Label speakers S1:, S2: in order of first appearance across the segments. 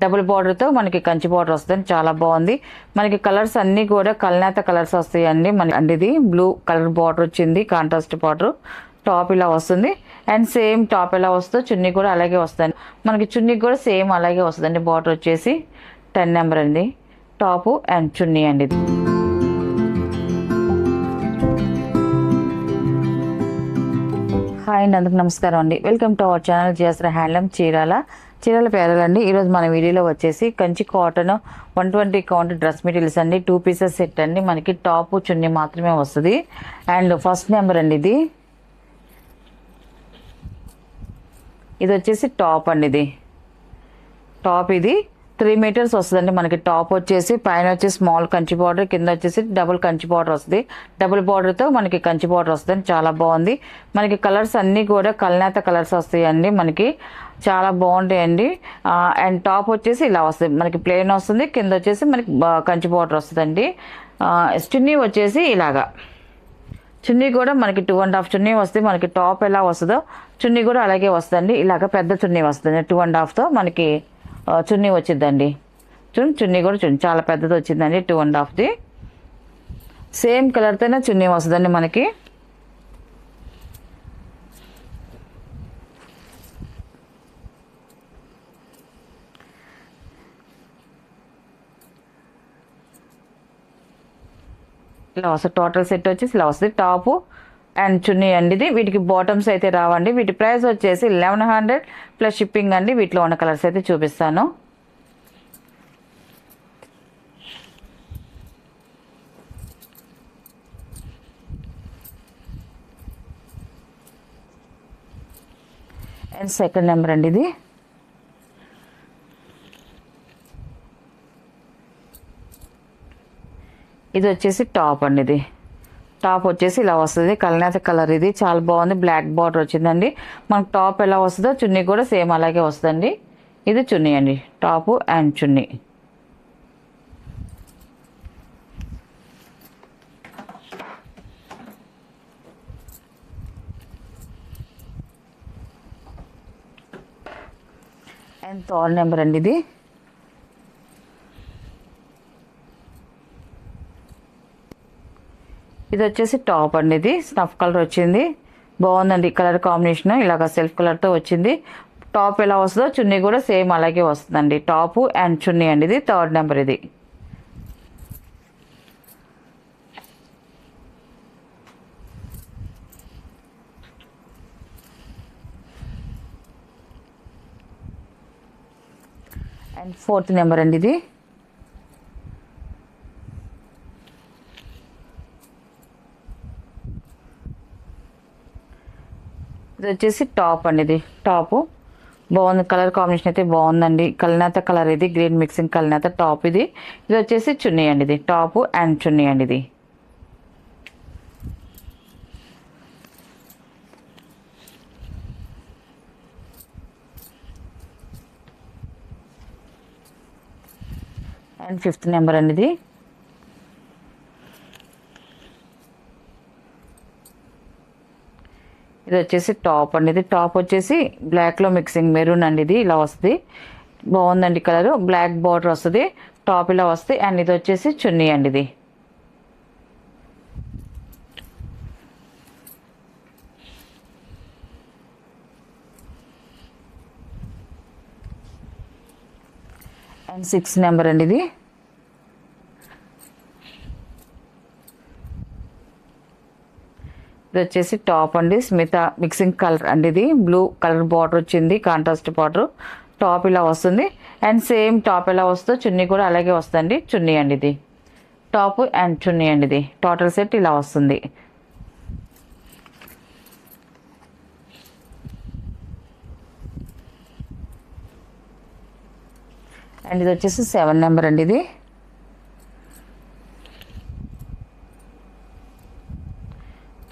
S1: Double border తో మనకి Kanchi border వస్తుంది, చాలా బాగుంది. మనకి కలర్స్ అన్ని కూడా కల్నేత కలర్స్ వస్తాయండి. మనకి ఇది బ్లూ కలర్ బార్డర్ వచ్చింది, కాంట్రాస్ట్ బార్డర్. టాప్ ఇలా వస్తుంది అండ్ సేమ్ టాప్ ఎలా వస్తుందో చున్నీ కూడా అలాగే వస్తుంది. మనకి చున్నీ కూడా సేమ్ అలాగే వస్తుందండి. బార్డర్ వచ్చేసి 10 నెంబర్ అండి, టాప్ అండ్ చున్నీ అండి. హాయ్ అండి, అందరికి నమస్కారం అండి. వెల్కమ్ టు అవర్ ఛానల్ జియాస్రా హ్యాండ్లూమ్ చీరాల పేరలండి. ఈరోజు మన వీడియోలో వచ్చేసి Kanchi cotton 120 count dress materials అండి. 2 పీసెస్ సెట్ అండి. మనకి టాప్ చున్నీ మాత్రమే వస్తుంది. అండ్ ఫస్ట్ నెంబర్ అండి, ఇది వచ్చేసి టాప్ అండి. ఇది టాప్, ఇది 3 మీటర్స్ వస్తుందండి. మనకి టాప్ వచ్చేసి పైన వచ్చేసి స్మాల్ కంచి బార్డర్, కింద వచ్చేసి డబుల్ కంచి బార్డర్ వస్తుంది. డబుల్ బార్డర్తో మనకి కంచి బార్డర్ వస్తుంది, చాలా బాగుంది. మనకి కలర్స్ అన్నీ కూడా కల్నేత కలర్స్ వస్తాయండి. మనకి చాలా బాగుంటాయండి. అండ్ టాప్ వచ్చేసి ఇలా వస్తుంది, మనకి ప్లెయిన్ వస్తుంది. కింద వచ్చేసి మనకి కంచి బార్డర్ వస్తుందండి. చున్నీ వచ్చేసి ఇలాగా, చున్నీ కూడా మనకి 2.5 చున్నీ వస్తుంది. మనకి టాప్ ఎలా వస్తుందో చున్నీ కూడా అలాగే వస్తుందండి. ఇలాగ పెద్ద చున్నీ వస్తుంది, 2.5తో మనకి చున్నీ వచ్చిందండి. చున్నీ కూడా చాలా పెద్దది వచ్చిందండి, 2.5ది. సేమ్ కలర్తోనే చున్నీ వస్తుందండి మనకి. ఇలా వస్తుంది, టోటల్ సెట్ వచ్చేసి ఇలా వస్తుంది. టాపు అండ్ చున్నీ అండి. ఇది వీటికి బాటమ్స్ అయితే రావండి. వీటి ప్రైస్ వచ్చేసి 1100 ప్లస్ షిప్పింగ్ అండి. వీటిలో ఉన్న కలర్స్ అయితే చూపిస్తాను. అండ్ సెకండ్ నెంబర్ అండి, ఇది వచ్చేసి టాప్ అండి. ఇది టాప్ వచ్చేసి ఇలా వస్తుంది, కల్నేత కలర్. ఇది చాలా బాగుంది, బ్లాక్ బార్డర్ వచ్చిందండి. మనకు టాప్ ఎలా వస్తుందో చున్నీ కూడా సేమ్ అలాగే వస్తుందండి. ఇది చున్నీ అండి, top and chunni. And third number అండి, ఇది వచ్చేసి టాప్ అండి. ఇది స్నఫ్ కలర్ వచ్చింది, బాగుందండి కలర్ కాంబినేషన్. ఇలాగ సెల్ఫ్ కలర్తో వచ్చింది. టాప్ ఎలా వస్తుందో చున్నీ కూడా సేమ్ అలాగే వస్తుందండి. టాప్ అండ్ చున్నీ అండి. ఇది థర్డ్ నెంబర్. ఇది అండ్ ఫోర్త్ నెంబర్ అండి. ఇది వచ్చేసి టాప్ అండి. ఇది టాప్ బాగుంది, కలర్ కాంబినేషన్ అయితే బాగుందండి. కల్నేత కలర్, ఇది గ్రీన్ మిక్సింగ్ కల్నేత టాప్. ఇది వచ్చేసి చున్నీ అండి. ఇది టాప్ అండ్ చున్నీ అండి. ఇది అండ్ ఫిఫ్త్ నెంబర్ అండి. ఇది వచ్చేసి టాప్ అండి. ఇది టాప్ వచ్చేసి బ్లాక్లో మిక్సింగ్ మెరూన్ అండి. ఇది ఇలా వస్తుంది, బాగుందండి కలర్. బ్లాక్ బార్డర్ వస్తుంది, టాప్ ఇలా వస్తుంది. అండ్ ఇది వచ్చేసి చున్నీ అండి. ఇది అండ్ 6 నెంబర్ అండి. ఇది వచ్చేసి టాప్ అండి, స్మిత మిక్సింగ్ కలర్ అండి. ఇది బ్లూ కలర్ బార్డర్ వచ్చింది, కాంట్రాస్ట్ బార్డర్. టాప్ ఇలా వస్తుంది అండ్ సేమ్ టాప్ ఎలా వస్తుందో చున్నీ కూడా అలాగే వస్తుంది. చున్నీ అండి. ఇది టాప్ అండ్ చున్నీ అండి. ఇది టోటల్ సెట్ ఇలా వస్తుంది. అండ్ ఇది వచ్చేసి 7 నెంబర్ అండి. ఇది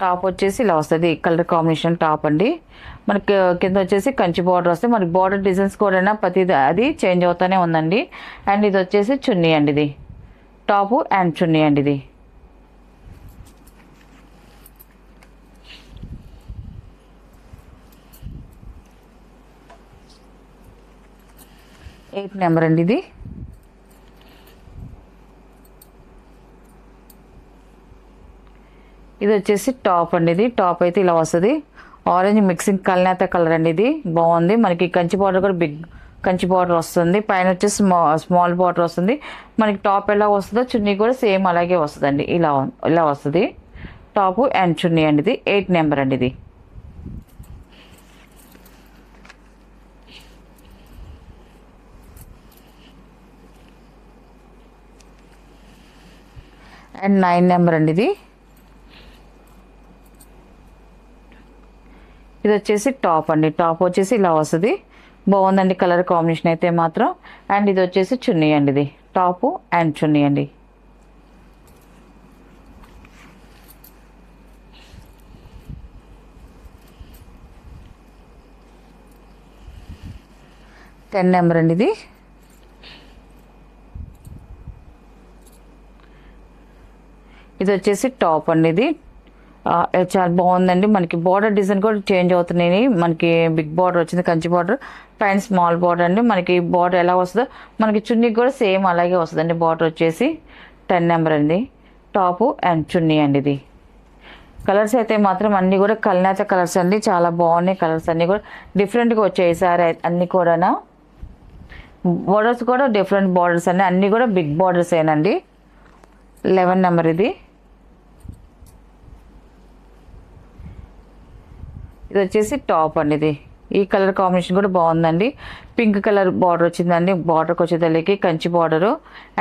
S1: టాప్ వచ్చేసి ఇలా వస్తుంది, కలర్ కాంబినేషన్ టాప్ అండి. మనకి కింద వచ్చేసి కంచి బార్డర్ వస్తుంది. మనకి బార్డర్ డిజైన్స్ కూడా ప్రతి అది చేంజ్ అవుతూనే ఉందండి. అండ్ ఇది వచ్చేసి చున్నీ అండి. ఇది టాప్ అండ్ చున్నీ అండి. ఇది 8 నెంబర్ అండి ఇది. ఇది వచ్చేసి టాప్ అండి. ఇది టాప్ అయితే ఇలా వస్తుంది. ఆరెంజ్ మిక్సింగ్ కల్నేత కలర్ అండి. ఇది బాగుంది. మనకి కంచి బార్డర్ కూడా బిగ్ కంచి బార్డర్ వస్తుంది. పైన వచ్చేసి స్మాల్ బార్డర్ వస్తుంది. మనకి టాప్ ఎలా వస్తుందో చున్నీ కూడా సేమ్ అలాగే వస్తుందండి. ఇలా వస్తుంది టాపు అండ్ చున్నీ అండి. ఇది 8 నెంబర్ అండి. ఇది అండ్ 9 నెంబర్ అండి. ఇది వచ్చేసి టాప్ అండి. టాప్ వచ్చేసి ఇలా వస్తుంది. బాగుందండి కలర్ కాంబినేషన్ అయితే మాత్రం. అండ్ ఇది వచ్చేసి చున్నీ అండి. ఇది టాపు అండ్ చున్నీ అండి. టెన్ నెంబర్ అండి. ఇది వచ్చేసి టాప్ అండి. ఇది చాలా బాగుందండి. మనకి బార్డర్ డిజైన్ కూడా చేంజ్ అవుతున్నాయి. మనకి బిగ్ బార్డర్ వచ్చింది కంచి బార్డర్, పైన స్మాల్ బార్డర్ అండి. మనకి బార్డర్ ఎలా వస్తుందో మనకి చున్నీకి కూడా సేమ్ అలాగే వస్తుందండి. బార్డర్ వచ్చేసి 10 నెంబర్ అండి. టాపు అండ్ చున్నీ అండి. ఇది కలర్స్ అయితే మాత్రం అన్నీ కూడా కల్నేత కలర్స్ అండి. చాలా బాగున్నాయి కలర్స్ అన్నీ కూడా డిఫరెంట్గా వచ్చాయి సారీ అన్నీ కూడా. బార్డర్స్ కూడా డిఫరెంట్ బార్డర్స్ అండి. అన్నీ కూడా బిగ్ బార్డర్స్ ఏనండి. 11 నెంబర్ ఇది. ఇది వచ్చేసి టాప్ అండి. ఇది ఈ కలర్ కాంబినేషన్ కూడా బాగుందండి. పింక్ కలర్ బార్డర్ వచ్చిందండి. బార్డర్కి వచ్చేదానికి కంచి బార్డరు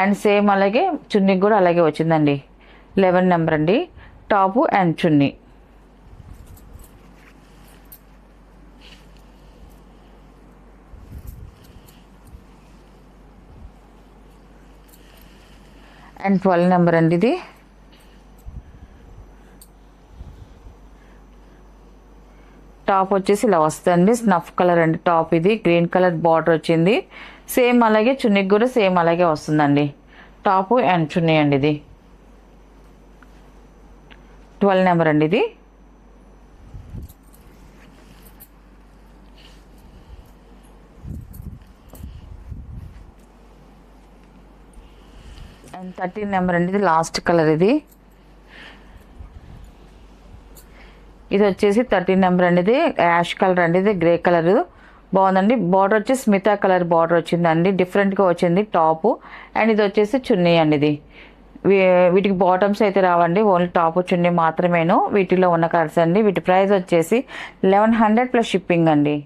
S1: అండ్ సేమ్ అలాగే చున్నీకి కూడా అలాగే వచ్చిందండి. 11 నెంబర్ అండి. Top and chunni. And 12 number అండి. ఇది టాప్ వచ్చేసి ఇలా వస్తుంది. స్నఫ్ కలర్ అండి టాప్. ఇది గ్రీన్ కలర్ బార్డర్ వచ్చింది. సేమ్ అలాగే చున్నీకి కూడా సేమ్ అలాగే వస్తుందండి. టాపు అండ్ చున్నీ అండి. ఇది 12 నెంబర్ అండి. ఇది అండ్ 13 నెంబర్ అండి. ఇది లాస్ట్ కలర్. ఇది వచ్చేసి 13 నెంబర్ అండి. ఇది యాష్ కలర్ అండి. ఇది గ్రే కలర్ బాగుందండి. బార్డర్ వచ్చి స్మితా కలర్ బార్డర్ వచ్చిందండి. డిఫరెంట్గా వచ్చింది టాపు. అండ్ ఇది వచ్చేసి చున్నీ అండి. ఇది వీటికి బాటమ్స్ అయితే రావండి. ఓన్లీ టాపు చున్నీ మాత్రమేను వీటిలో ఉన్న కలర్స్ అండి. వీటి ప్రైస్ వచ్చేసి 1100 ప్లస్ షిప్పింగ్ అండి.